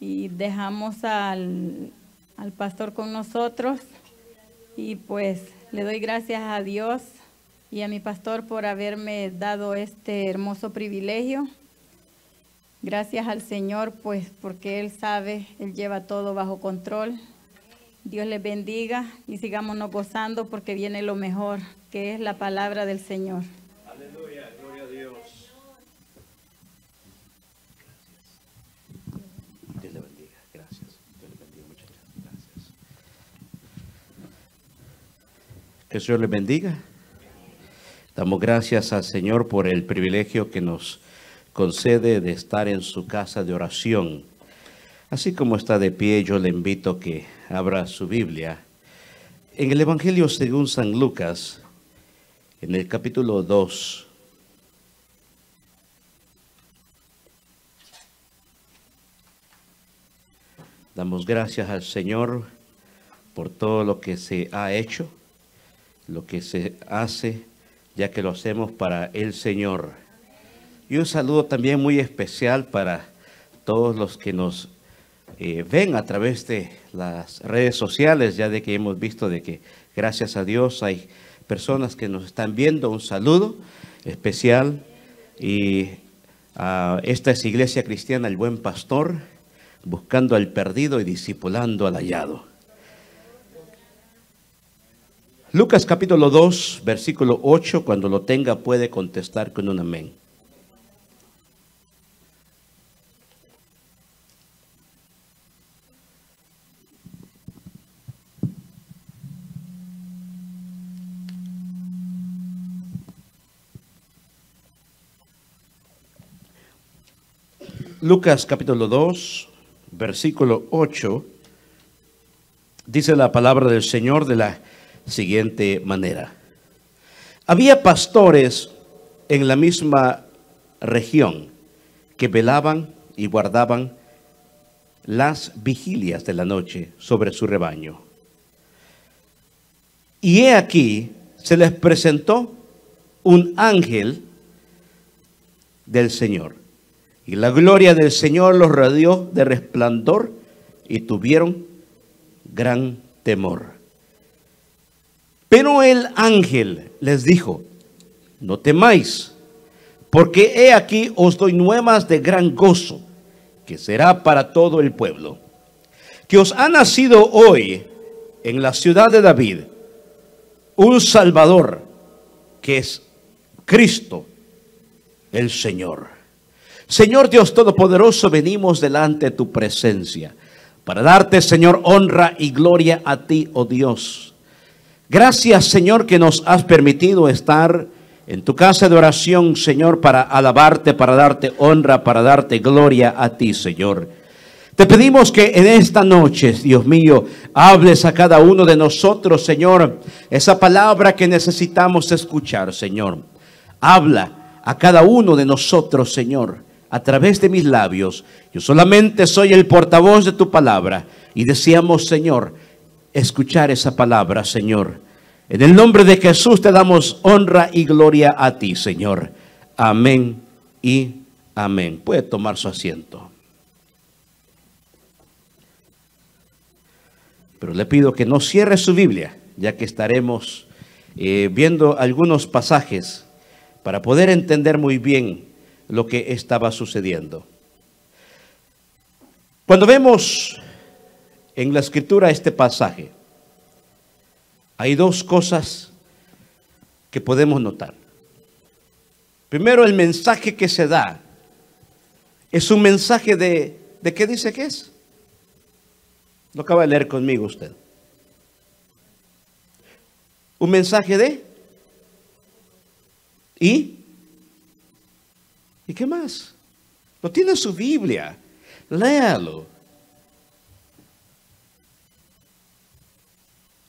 y dejamos al pastor con nosotros. Y pues le doy gracias a Dios y a mi pastor por haberme dado este hermoso privilegio. Gracias al Señor, pues porque Él sabe, Él lleva todo bajo control. Dios les bendiga y sigámonos gozando porque viene lo mejor, que es la palabra del Señor. Aleluya, gloria a Dios. Dios le bendiga, gracias. Dios le bendiga, muchas gracias. Que el Señor le bendiga. Damos gracias al Señor por el privilegio que nos concede de estar en su casa de oración. Así como está de pie, yo le invito a que abra su Biblia en el Evangelio según San Lucas, en el capítulo 2. Damos gracias al Señor por todo lo que se ha hecho, lo que se hace, ya que lo hacemos para el Señor. Y un saludo también muy especial para todos los que nos ven a través de las redes sociales, ya de que hemos visto de que gracias a Dios hay personas que nos están viendo. Un saludo especial. Y esta es Iglesia Cristiana El Buen Pastor, buscando al perdido y discipulando al hallado. Lucas capítulo 2, versículo 8, cuando lo tenga puede contestar con un amén. Lucas capítulo 2, versículo 8, dice la palabra del Señor de la siguiente manera. Había pastores en la misma región que velaban y guardaban las vigilias de la noche sobre su rebaño. Y he aquí, se les presentó un ángel del Señor. Y la gloria del Señor los rodeó de resplandor y tuvieron gran temor. Pero el ángel les dijo: no temáis, porque he aquí os doy nuevas de gran gozo, que será para todo el pueblo. Que os ha nacido hoy en la ciudad de David un Salvador, que es Cristo el Señor. Señor Dios Todopoderoso, venimos delante de tu presencia para darte, Señor, honra y gloria a ti, oh Dios. Gracias, Señor, que nos has permitido estar en tu casa de oración, Señor, para alabarte, para darte honra, para darte gloria a ti, Señor. Te pedimos que en esta noche, Dios mío, hables a cada uno de nosotros, Señor, esa palabra que necesitamos escuchar, Señor. Habla a cada uno de nosotros, Señor, a través de mis labios. Yo solamente soy el portavoz de tu palabra y deseamos, Señor, escuchar esa palabra, Señor. En el nombre de Jesús te damos honra y gloria a ti, Señor. Amén y amén. Puede tomar su asiento. Pero le pido que no cierre su Biblia, ya que estaremos viendo algunos pasajes para poder entender muy bien lo que estaba sucediendo. Cuando vemos en la Escritura este pasaje, hay dos cosas que podemos notar. Primero, el mensaje que se da es un mensaje ¿de qué dice que es? Lo acaba de leer conmigo usted. Un mensaje de ¿y qué más? Lo tiene en su Biblia. Léalo.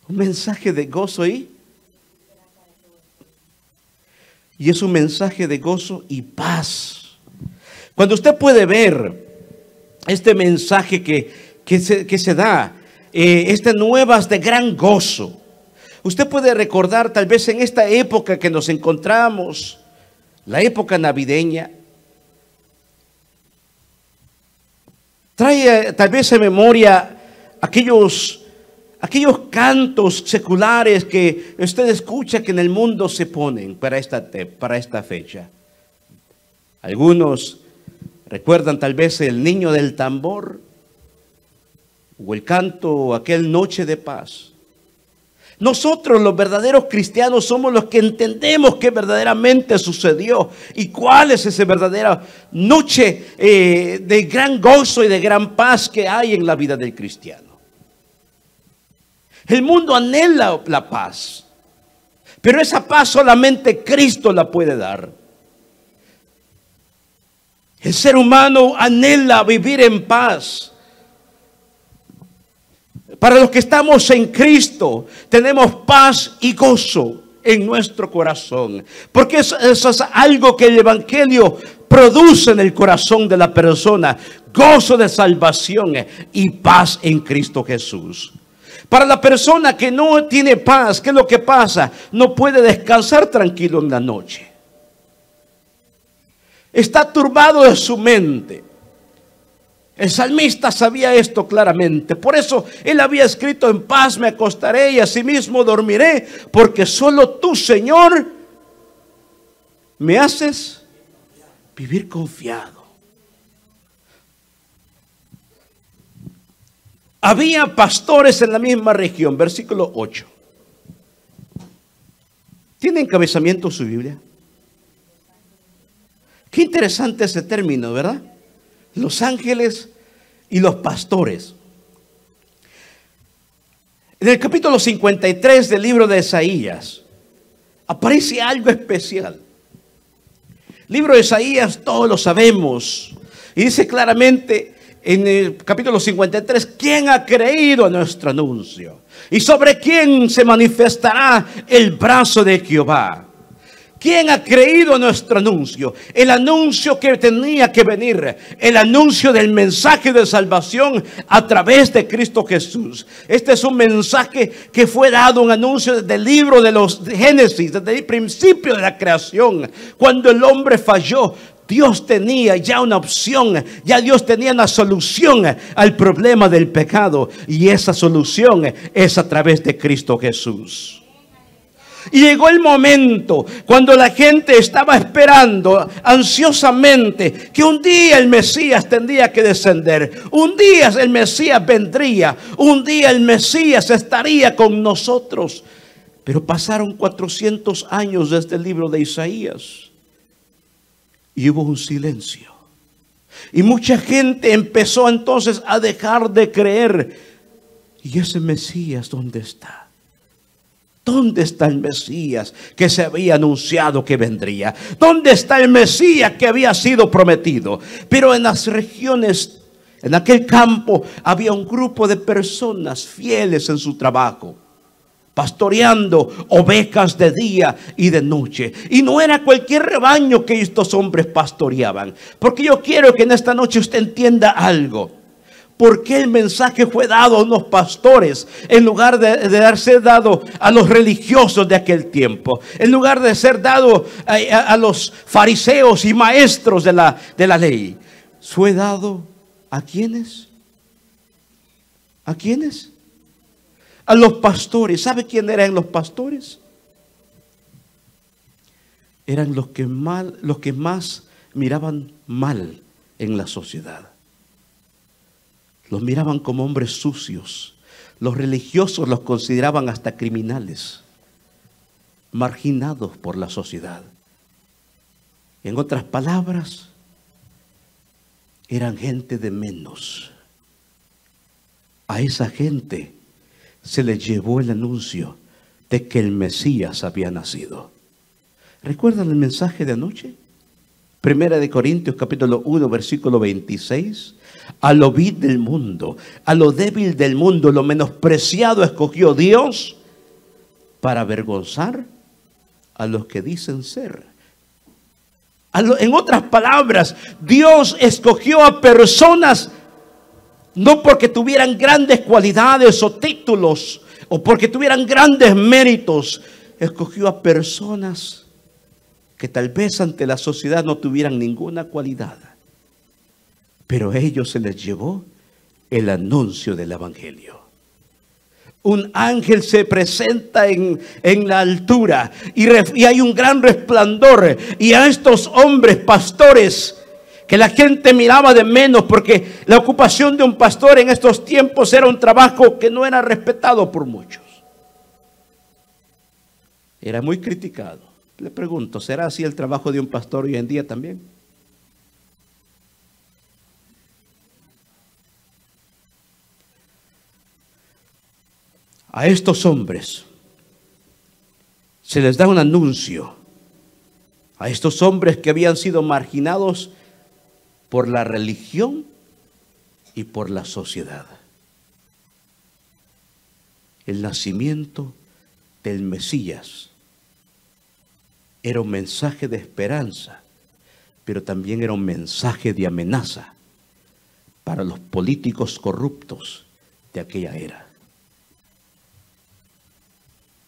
Un mensaje de gozo y es un mensaje de gozo y paz. Cuando usted puede ver este mensaje que se da, estas nuevas de gran gozo, usted puede recordar tal vez en esta época que nos encontramos, la época navideña. Trae tal vez en memoria aquellos cantos seculares que usted escucha que en el mundo se ponen para esta fecha. Algunos recuerdan tal vez el niño del tambor o el canto, aquel Noche de Paz. Nosotros, los verdaderos cristianos, somos los que entendemos qué verdaderamente sucedió y cuál es esa verdadera noche de gran gozo y de gran paz que hay en la vida del cristiano. El mundo anhela la paz, pero esa paz solamente Cristo la puede dar. El ser humano anhela vivir en paz. Para los que estamos en Cristo, tenemos paz y gozo en nuestro corazón. Porque eso es algo que el Evangelio produce en el corazón de la persona. Gozo de salvación y paz en Cristo Jesús. Para la persona que no tiene paz, ¿qué es lo que pasa? No puede descansar tranquilo en la noche. Está turbado de su mente. El salmista sabía esto claramente. Por eso él había escrito: en paz me acostaré y asimismo dormiré, porque solo tú, Señor, me haces vivir confiado. Había pastores en la misma región. Versículo 8. ¿Tiene encabezamiento su Biblia? Qué interesante ese término, ¿verdad? Los ángeles y los pastores. En el capítulo 53 del libro de Isaías aparece algo especial. El libro de Isaías todos lo sabemos. Y dice claramente en el capítulo 53: ¿quién ha creído a nuestro anuncio? ¿Y sobre quién se manifestará el brazo de Jehová? ¿Quién ha creído nuestro anuncio? El anuncio que tenía que venir. El anuncio del mensaje de salvación a través de Cristo Jesús. Este es un mensaje que fue dado, un anuncio desde el libro de los Génesis, desde el principio de la creación. Cuando el hombre falló, Dios tenía ya una opción, ya Dios tenía una solución al problema del pecado. Y esa solución es a través de Cristo Jesús. Y llegó el momento cuando la gente estaba esperando ansiosamente que un día el Mesías tendría que descender. Un día el Mesías vendría. Un día el Mesías estaría con nosotros. Pero pasaron 400 años desde el libro de Isaías. Y hubo un silencio. Y mucha gente empezó entonces a dejar de creer. ¿Y ese Mesías dónde está? ¿Dónde está el Mesías que se había anunciado que vendría? ¿Dónde está el Mesías que había sido prometido? Pero en las regiones, en aquel campo, había un grupo de personas fieles en su trabajo, pastoreando ovejas de día y de noche. Y no era cualquier rebaño que estos hombres pastoreaban. Porque yo quiero que en esta noche usted entienda algo. ¿Por qué el mensaje fue dado a unos pastores en lugar de ser dado a los religiosos de aquel tiempo? En lugar de ser dado a los fariseos y maestros de la ley. ¿Fue dado a quiénes? ¿A quiénes? A los pastores. ¿Sabe quién eran los pastores? Eran los que más miraban mal en la sociedad. Los miraban como hombres sucios. Los religiosos los consideraban hasta criminales, marginados por la sociedad. En otras palabras, eran gente de menos. A esa gente se le llevó el anuncio de que el Mesías había nacido. ¿Recuerdan el mensaje de anoche? Primera de Corintios capítulo 1 versículo 26. A lo vil del mundo, a lo débil del mundo, lo menospreciado escogió Dios para avergonzar a los que dicen ser. En otras palabras, Dios escogió a personas no porque tuvieran grandes cualidades o títulos o porque tuvieran grandes méritos. Escogió a personas que tal vez ante la sociedad no tuvieran ninguna cualidad. Pero a ellos se les llevó el anuncio del evangelio. Un ángel se presenta en la altura y hay un gran resplandor, y a estos hombres pastores que la gente miraba de menos, porque la ocupación de un pastor en estos tiempos era un trabajo que no era respetado por muchos, era muy criticado. Le pregunto, ¿será así el trabajo de un pastor hoy en día también? A estos hombres se les da un anuncio, a estos hombres que habían sido marginados por la religión y por la sociedad. El nacimiento del Mesías era un mensaje de esperanza, pero también era un mensaje de amenaza para los políticos corruptos de aquella era.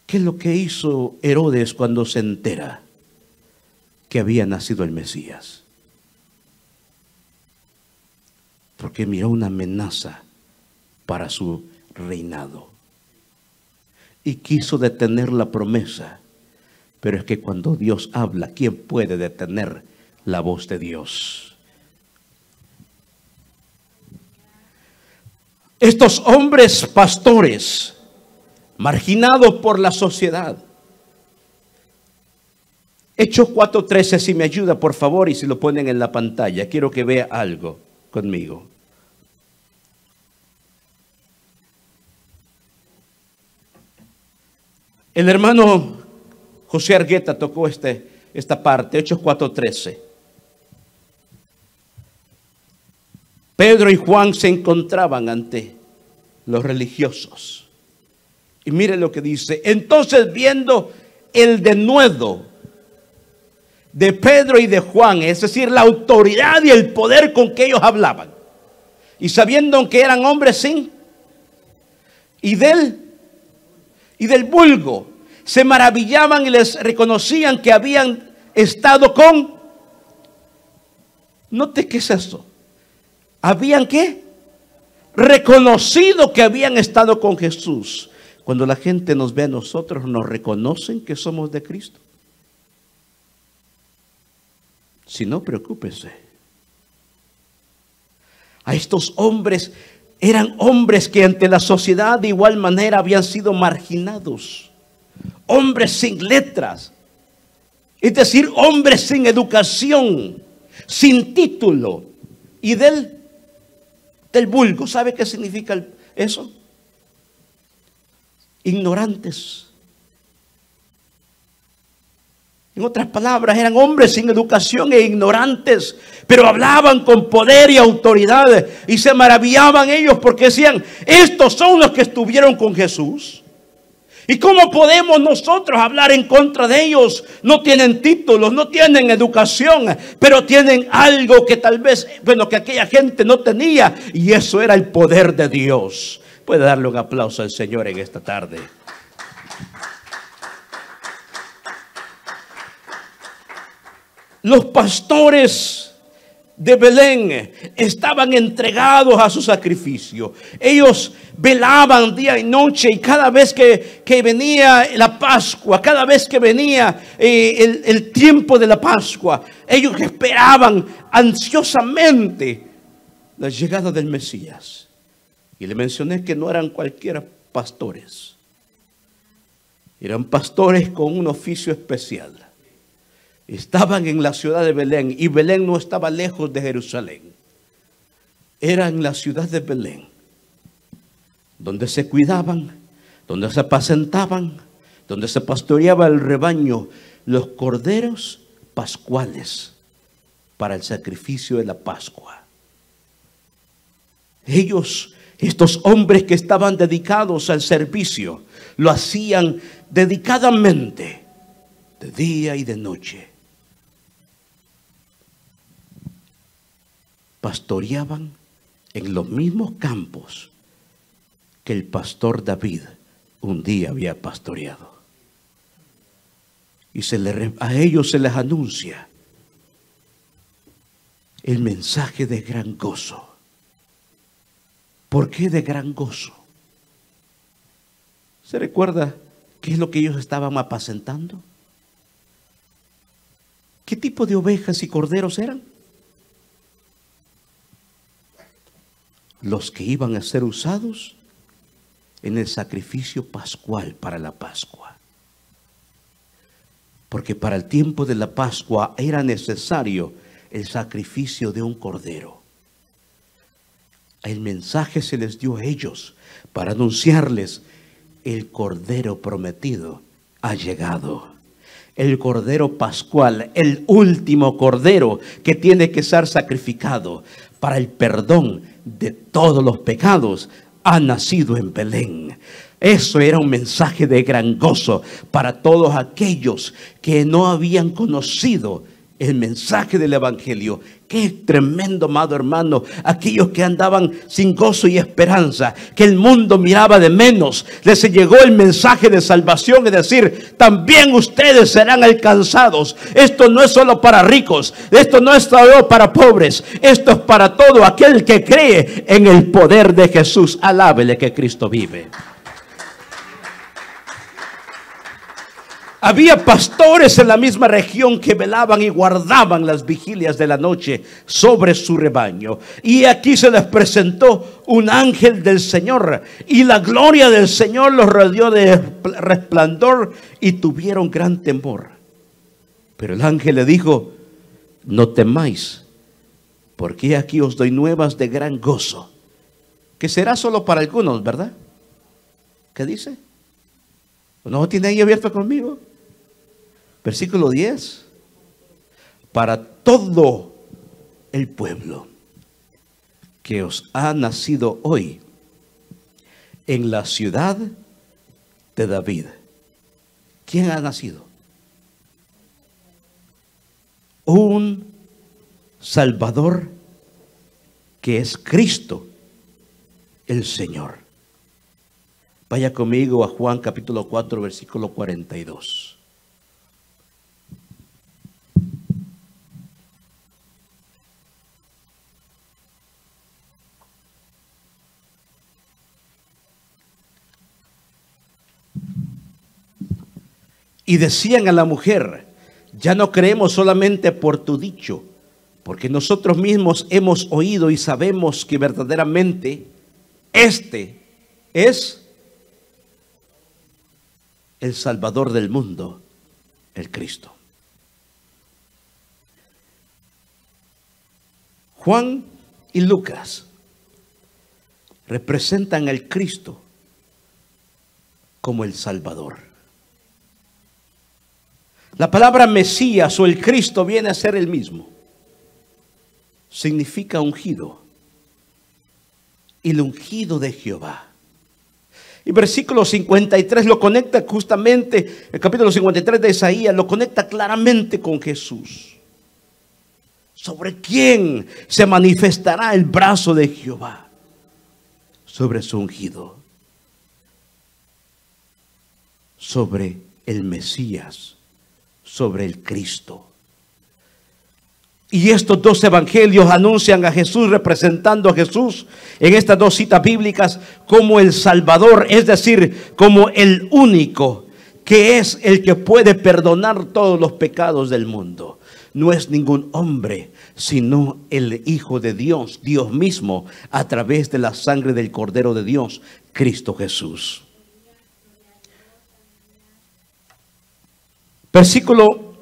¿Qué es lo que hizo Herodes cuando se entera que había nacido el Mesías? Porque miró una amenaza para su reinado y quiso detener la promesa. Pero es que cuando Dios habla, ¿quién puede detener la voz de Dios? Estos hombres pastores, marginados por la sociedad. Hechos 4:13, si me ayuda por favor, y si lo ponen en la pantalla, quiero que vea algo conmigo. El hermano José Argueta tocó esta parte, Hechos 4:13. Pedro y Juan se encontraban ante los religiosos. Y mire lo que dice. Entonces, viendo el denuedo de Pedro y de Juan, es decir, la autoridad y el poder con que ellos hablaban, y sabiendo que eran hombres sin y del vulgo, se maravillaban y les reconocían que habían estado con, note qué es eso, habían ¿qué? Reconocido que habían estado con Jesús. Cuando la gente nos ve a nosotros, nos reconocen que somos de Cristo. Si no, preocúpese. A estos hombres eran hombres que ante la sociedad de igual manera habían sido marginados. Hombres sin letras. Es decir, hombres sin educación, sin título. Y del vulgo. ¿Sabe qué significa eso? Ignorantes. En otras palabras, eran hombres sin educación e ignorantes, pero hablaban con poder y autoridad, y se maravillaban ellos porque decían, estos son los que estuvieron con Jesús. ¿Y cómo podemos nosotros hablar en contra de ellos? No tienen títulos, no tienen educación, pero tienen algo que tal vez, que aquella gente no tenía, y eso era el poder de Dios. Puede darle un aplauso al Señor en esta tarde. Los pastores de Belén estaban entregados a su sacrificio. Ellos velaban día y noche, y cada vez que venía la Pascua, cada vez que venía el tiempo de la Pascua, ellos esperaban ansiosamente la llegada del Mesías. Y le mencioné que no eran cualquiera pastores. Eran pastores con un oficio especial. Estaban en la ciudad de Belén, y Belén no estaba lejos de Jerusalén. Era en la ciudad de Belén, donde se cuidaban, donde se apacentaban, donde se pastoreaba el rebaño, los corderos pascuales para el sacrificio de la Pascua. Estos hombres que estaban dedicados al servicio, lo hacían dedicadamente, de día y de noche. Pastoreaban en los mismos campos que el pastor David un día había pastoreado. Y a ellos se les anuncia el mensaje de gran gozo. ¿Por qué de gran gozo? ¿Se recuerda qué es lo que ellos estaban apacentando? ¿Qué tipo de ovejas y corderos eran? Los que iban a ser usados en el sacrificio pascual para la Pascua. Porque para el tiempo de la Pascua era necesario el sacrificio de un cordero. El mensaje se les dio a ellos para anunciarles: el cordero prometido ha llegado. El cordero pascual, el último cordero que tiene que ser sacrificado para el perdón de todos los pecados, ha nacido en Belén. Eso era un mensaje de gran gozo para todos aquellos que no habían conocido el mensaje del Evangelio. Qué tremendo, amado hermano, aquellos que andaban sin gozo y esperanza, que el mundo miraba de menos, les llegó el mensaje de salvación, es decir, también ustedes serán alcanzados. Esto no es solo para ricos, esto no es solo para pobres, esto es para todo aquel que cree en el poder de Jesús. Alábele que Cristo vive. Había pastores en la misma región que velaban y guardaban las vigilias de la noche sobre su rebaño. Y aquí se les presentó un ángel del Señor, y la gloria del Señor los rodeó de resplandor y tuvieron gran temor. Pero el ángel le dijo: no temáis, porque aquí os doy nuevas de gran gozo, que será solo para algunos, ¿verdad? ¿Qué dice? ¿No tiene ahí abierto conmigo? Versículo 10. Para todo el pueblo, que os ha nacido hoy en la ciudad de David. ¿Quién ha nacido? Un Salvador, que es Cristo el Señor. Vaya conmigo a Juan capítulo 4, versículo 42. Y decían a la mujer: ya no creemos solamente por tu dicho, porque nosotros mismos hemos oído y sabemos que verdaderamente este es el Salvador del mundo, el Cristo. Juan y Lucas representan al Cristo como el Salvador. La palabra Mesías o el Cristo viene a ser el mismo. Significa ungido. Y el ungido de Jehová. Y versículo 53 lo conecta justamente, el capítulo 53 de Isaías, lo conecta claramente con Jesús. ¿Sobre quién se manifestará el brazo de Jehová? Sobre su ungido. Sobre el Mesías. Sobre el Cristo. Y estos dos evangelios anuncian a Jesús, representando a Jesús en estas dos citas bíblicas como el Salvador, es decir, como el único que es el que puede perdonar todos los pecados del mundo. No es ningún hombre, sino el Hijo de Dios, Dios mismo, a través de la sangre del Cordero de Dios, Cristo Jesús. Versículo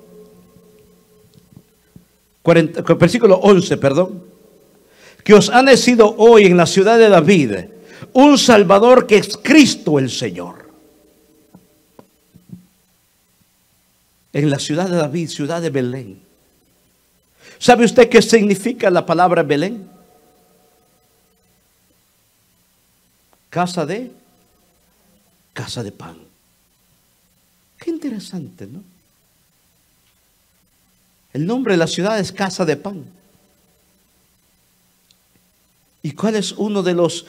11, que os ha nacido hoy en la ciudad de David un Salvador, que es Cristo el Señor. En la ciudad de David, ciudad de Belén. ¿Sabe usted qué significa la palabra Belén? Casa de pan. Qué interesante, ¿no? El nombre de la ciudad es Casa de Pan. ¿Y cuál es uno de los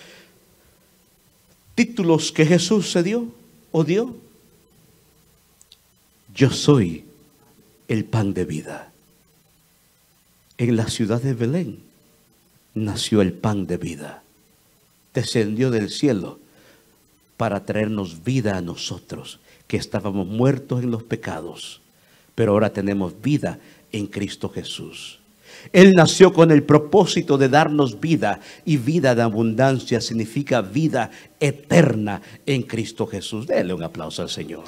títulos que Jesús se dio o dio? Yo soy el pan de vida. En la ciudad de Belén nació el pan de vida, descendió del cielo para traernos vida a nosotros, que estábamos muertos en los pecados, pero ahora tenemos vida en Cristo Jesús. Él nació con el propósito de darnos vida, y vida de abundancia significa vida eterna en Cristo Jesús. Denle un aplauso al Señor.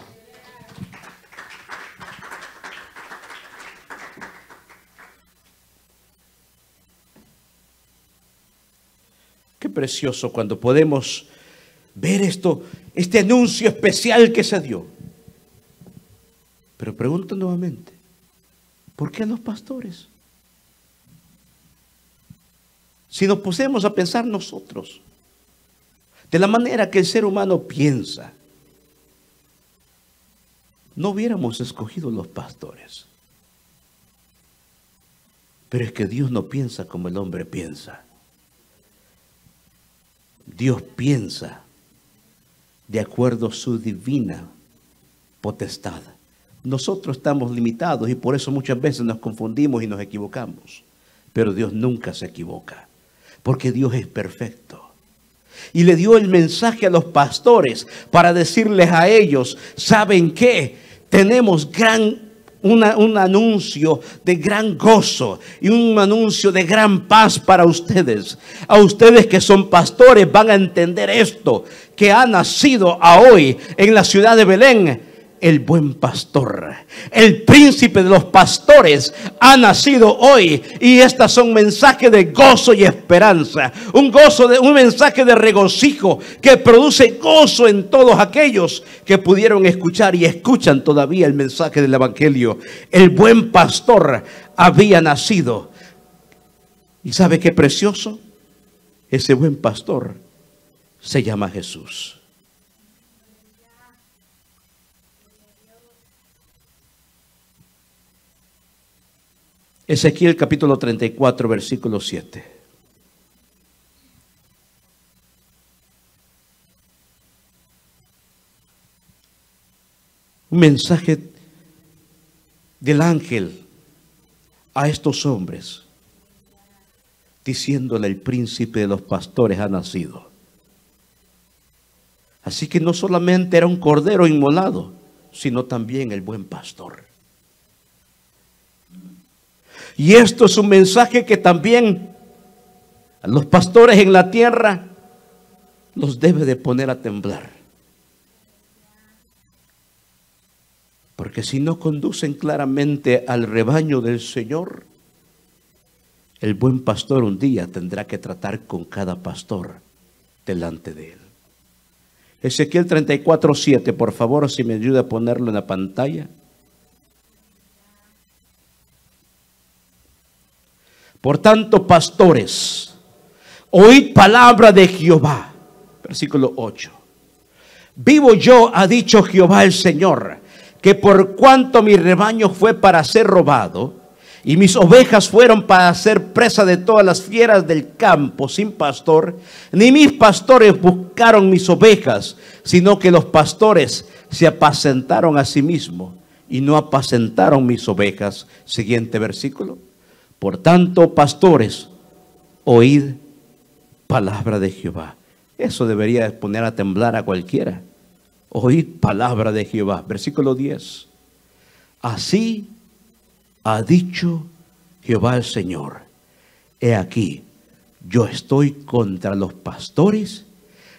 Qué precioso cuando podemos ver esto, este anuncio especial que se dio. Pero pregunto nuevamente, ¿por qué los pastores? Si nos pusiéramos a pensar nosotros, de la manera que el ser humano piensa, no hubiéramos escogido los pastores. Pero es que Dios no piensa como el hombre piensa. Dios piensa de acuerdo a su divina potestad. Nosotros estamos limitados y por eso muchas veces nos confundimos y nos equivocamos. Pero Dios nunca se equivoca, porque Dios es perfecto. Y le dio el mensaje a los pastores para decirles a ellos, ¿saben qué? Tenemos un anuncio de gran gozo y un anuncio de gran paz para ustedes. A ustedes que son pastores van a entender esto, que ha nacido a hoy en la ciudad de Belén el buen pastor, el príncipe de los pastores ha nacido hoy, y estas son mensajes de gozo y esperanza, un mensaje de regocijo que produce gozo en todos aquellos que pudieron escuchar y escuchan todavía el mensaje del evangelio. El buen pastor había nacido, y ¿sabe qué precioso? Ese buen pastor se llama Jesús. Ezequiel capítulo 34, versículo 7. Un mensaje del ángel a estos hombres, diciéndole: el príncipe de los pastores ha nacido. Así que no solamente era un cordero inmolado, sino también el buen pastor. Y esto es un mensaje que también a los pastores en la tierra los debe de poner a temblar. Porque si no conducen claramente al rebaño del Señor, el buen pastor un día tendrá que tratar con cada pastor delante de él. Ezequiel 34, 7, por favor, si me ayuda a ponerlo en la pantalla. Por tanto, pastores, oíd palabra de Jehová. Versículo 8. Vivo yo, ha dicho Jehová el Señor, que por cuanto mi rebaño fue para ser robado, y mis ovejas fueron para ser presa de todas las fieras del campo sin pastor, ni mis pastores buscaron mis ovejas, sino que los pastores se apacentaron a sí mismos y no apacentaron mis ovejas. Siguiente versículo. Por tanto, pastores, oíd palabra de Jehová. Eso debería poner a temblar a cualquiera. Oíd palabra de Jehová. Versículo 10. Así ha dicho Jehová el Señor: he aquí, yo estoy contra los pastores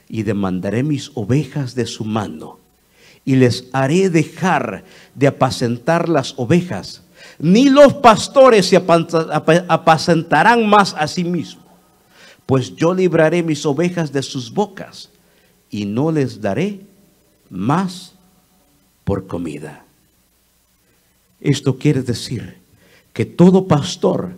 y demandaré mis ovejas de su mano, y les haré dejar de apacentar las ovejas. Ni los pastores se apacentarán más a sí mismos, pues yo libraré mis ovejas de sus bocas y no les daré más por comida. Esto quiere decir que todo pastor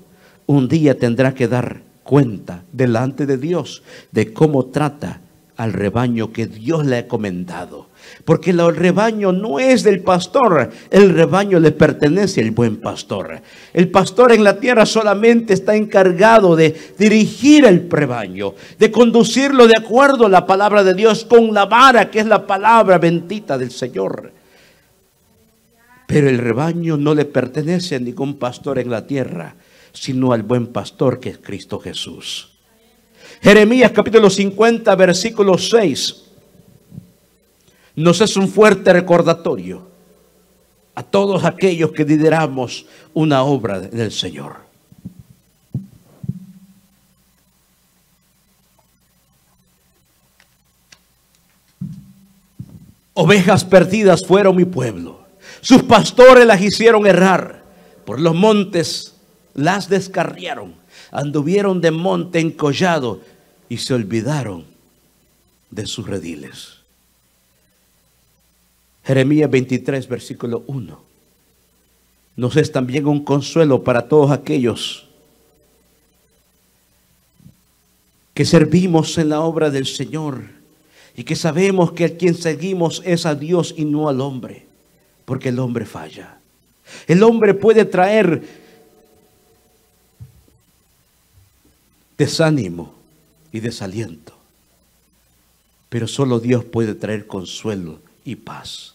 un día tendrá que dar cuenta delante de Dios de cómo trata al rebaño que Dios le ha encomendado. Porque el rebaño no es del pastor, el rebaño le pertenece al buen pastor. El pastor en la tierra solamente está encargado de dirigir el rebaño, de conducirlo de acuerdo a la palabra de Dios, con la vara que es la palabra bendita del Señor. Pero el rebaño no le pertenece a ningún pastor en la tierra, sino al buen pastor que es Cristo Jesús. Jeremías capítulo 50, versículo 6, nos es un fuerte recordatorio a todos aquellos que lideramos una obra del Señor. Ovejas perdidas fueron mi pueblo. Sus pastores las hicieron errar. Por los montes las descarriaron. Anduvieron de monte en collado y se olvidaron de sus rediles. Jeremías 23, versículo 1. Nos es también un consuelo para todos aquellos que servimos en la obra del Señor y que sabemos que a quien seguimos es a Dios y no al hombre, porque el hombre falla. El hombre puede traer desánimo y desaliento, pero solo Dios puede traer consuelo y paz.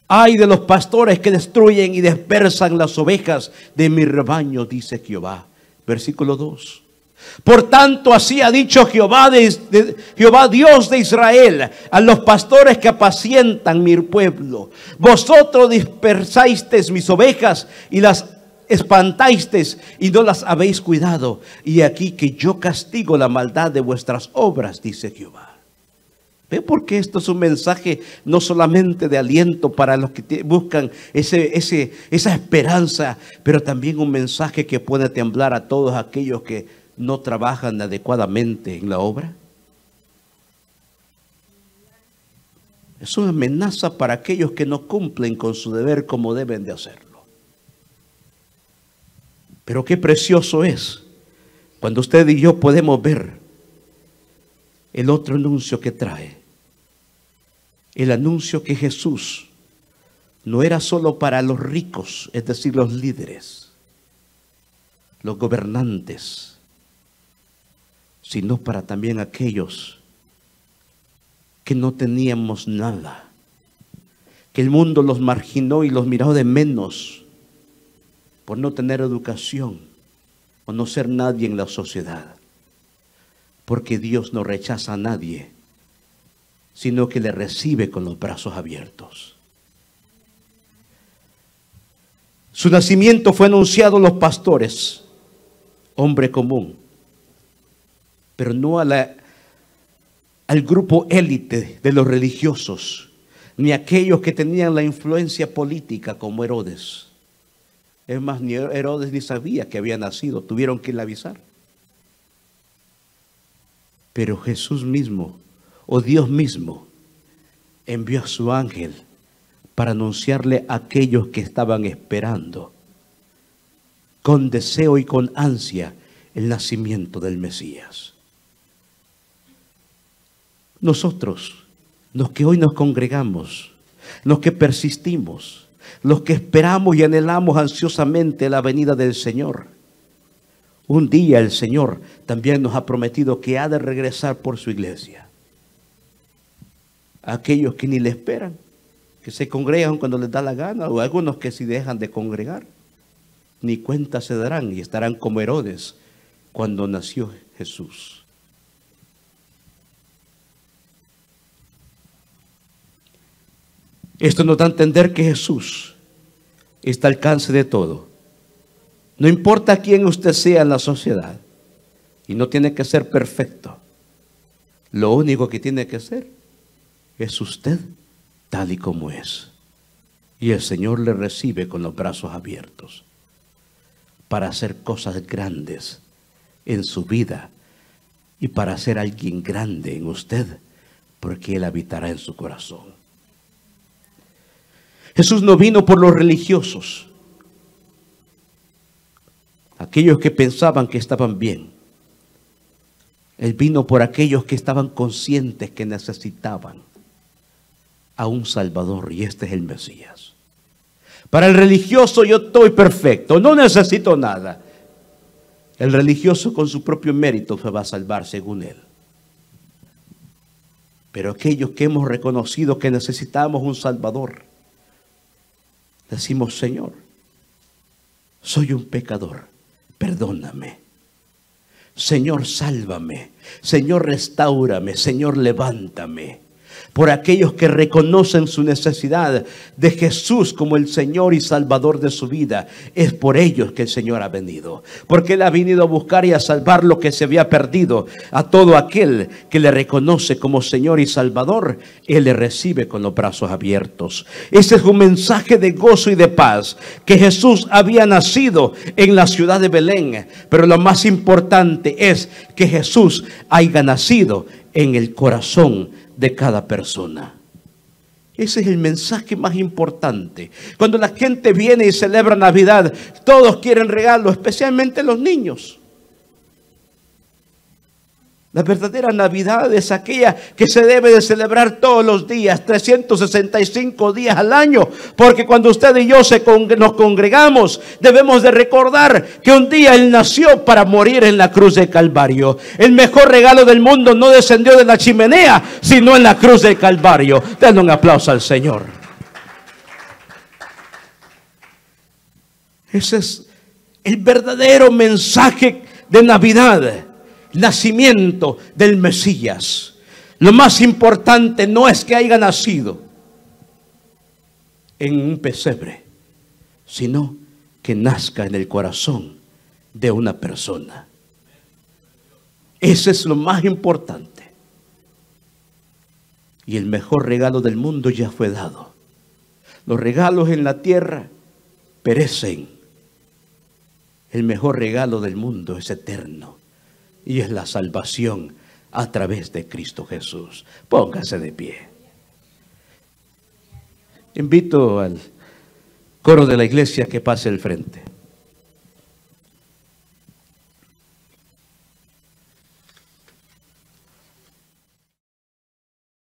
Ay de los pastores que destruyen y dispersan las ovejas de mi rebaño, dice Jehová. Versículo 2. Por tanto, así ha dicho Jehová, Jehová Dios de Israel, a los pastores que apacientan mi pueblo: vosotros dispersasteis mis ovejas y las espantasteis y no las habéis cuidado. Y aquí que yo castigo la maldad de vuestras obras, dice Jehová. ¿Ve por qué esto es un mensaje no solamente de aliento para los que buscan esa esperanza, pero también un mensaje que puede temblar a todos aquellos que no trabajan adecuadamente en la obra? Es una amenaza para aquellos que no cumplen con su deber como deben de hacerlo. Pero qué precioso es cuando usted y yo podemos ver el otro anuncio que trae. El anuncio que Jesús no era solo para los ricos, es decir, los líderes, los gobernantes, sino para también aquellos que no teníamos nada, que el mundo los marginó y los miró de menos por no tener educación o no ser nadie en la sociedad. Porque Dios no rechaza a nadie, sino que le recibe con los brazos abiertos. Su nacimiento fue anunciado a los pastores, hombre común, pero no al grupo élite de los religiosos, ni aquellos que tenían la influencia política como Herodes. Es más, ni Herodes ni sabía que había nacido, tuvieron que le avisar. Pero Jesús mismo, o Dios mismo, envió a su ángel para anunciarle a aquellos que estaban esperando con deseo y con ansia el nacimiento del Mesías. Nosotros, los que hoy nos congregamos, los que persistimos, los que esperamos y anhelamos ansiosamente la venida del Señor, un día el Señor también nos ha prometido que ha de regresar por su iglesia. Aquellos que ni le esperan, que se congregan cuando les da la gana, o algunos que si dejan de congregar, ni cuenta se darán y estarán como Herodes cuando nació Jesús. Esto nos da a entender que Jesús está al alcance de todo. No importa quién usted sea en la sociedad, y no tiene que ser perfecto. Lo único que tiene que ser es usted tal y como es. Y el Señor le recibe con los brazos abiertos para hacer cosas grandes en su vida y para ser alguien grande en usted, porque Él habitará en su corazón. Jesús no vino por los religiosos, aquellos que pensaban que estaban bien. Él vino por aquellos que estaban conscientes que necesitaban a un Salvador, y este es el Mesías. Para el religioso yo estoy perfecto, no necesito nada. El religioso con su propio mérito se va a salvar según él. Pero aquellos que hemos reconocido que necesitamos un Salvador, decimos: Señor, soy un pecador, perdóname. Señor, sálvame. Señor, restáurame. Señor, levántame. Por aquellos que reconocen su necesidad de Jesús como el Señor y Salvador de su vida. Es por ellos que el Señor ha venido. Porque Él ha venido a buscar y a salvar lo que se había perdido. A todo aquel que le reconoce como Señor y Salvador, Él le recibe con los brazos abiertos. Ese es un mensaje de gozo y de paz. Que Jesús había nacido en la ciudad de Belén. Pero lo más importante es que Jesús haya nacido en el corazón de cada persona. Ese es el mensaje más importante. Cuando la gente viene y celebra Navidad, todos quieren regalos, especialmente los niños. La verdadera Navidad es aquella que se debe de celebrar todos los días, 365 días al año. Porque cuando usted y yo nos congregamos, debemos de recordar que un día Él nació para morir en la cruz del Calvario. El mejor regalo del mundo no descendió de la chimenea, sino en la cruz del Calvario. Denle un aplauso al Señor. Ese es el verdadero mensaje de Navidad. Nacimiento del Mesías. Lo más importante no es que haya nacido en un pesebre, sino que nazca en el corazón de una persona. Ese es lo más importante. Y el mejor regalo del mundo ya fue dado. Los regalos en la tierra perecen. El mejor regalo del mundo es eterno. Y es la salvación a través de Cristo Jesús. Póngase de pie. Invito al coro de la iglesia que pase al frente.